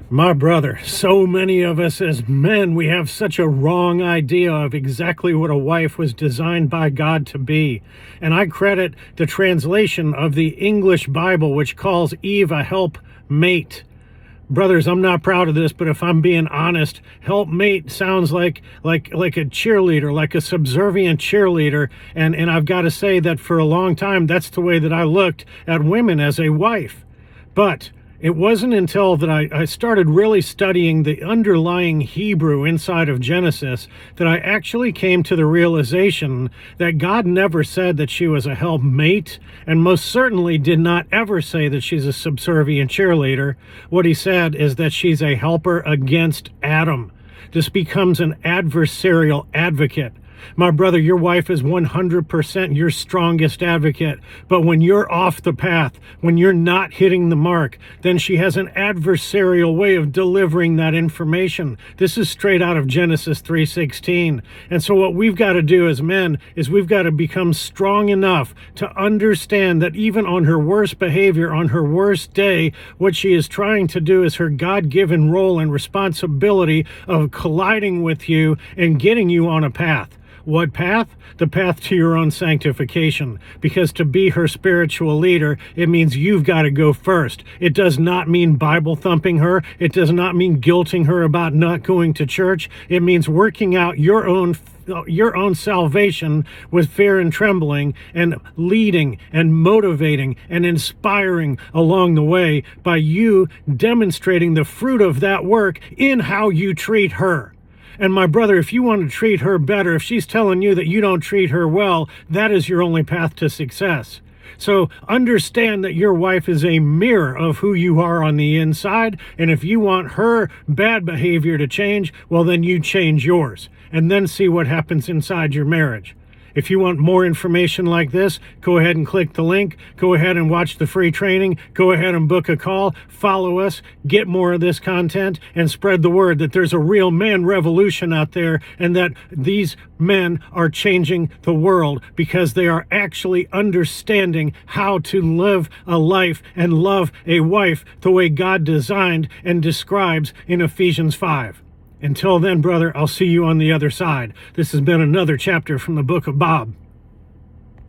My brother, so many of us as men, we have such a wrong idea of exactly what a wife was designed by God to be. And I credit the translation of the English Bible, which calls Eve a helpmate. Brothers, I'm not proud of this, but if I'm being honest, helpmate sounds like a cheerleader, like a subservient cheerleader. And I've got to say that for a long time, that's the way that I looked at women as a wife. But it wasn't until that I started really studying the underlying Hebrew inside of Genesis that I actually came to the realization that God never said that she was a helpmate, and most certainly did not ever say that she's a subservient cheerleader. What he said is that she's a helper against Adam. This becomes an adversarial advocate. My brother, your wife is 100% your strongest advocate. But when you're off the path, when you're not hitting the mark, then she has an adversarial way of delivering that information. This is straight out of Genesis 3:16. And so what we've got to do as men is we've got to become strong enough to understand that even on her worst behavior, on her worst day, what she is trying to do is her God-given role and responsibility of colliding with you and getting you on a path. What path? The path to your own sanctification. Because to be her spiritual leader, it means you've got to go first. It does not mean Bible thumping her. It does not mean guilting her about not going to church. It means working out your own salvation with fear and trembling, and leading and motivating and inspiring along the way by you demonstrating the fruit of that work in how you treat her. And my brother, if you want to treat her better, if she's telling you that you don't treat her well, that is your only path to success. So understand that your wife is a mirror of who you are on the inside. And if you want her bad behavior to change, well, then you change yours. And then see what happens inside your marriage. If you want more information like this, go ahead and click the link. Go ahead and watch the free training. Go ahead and book a call. Follow us. Get more of this content and spread the word that there's a real man revolution out there, and that these men are changing the world because they are actually understanding how to live a life and love a wife the way God designed and describes in Ephesians 5. Until then, brother, I'll see you on the other side. This has been another chapter from the book of Bob.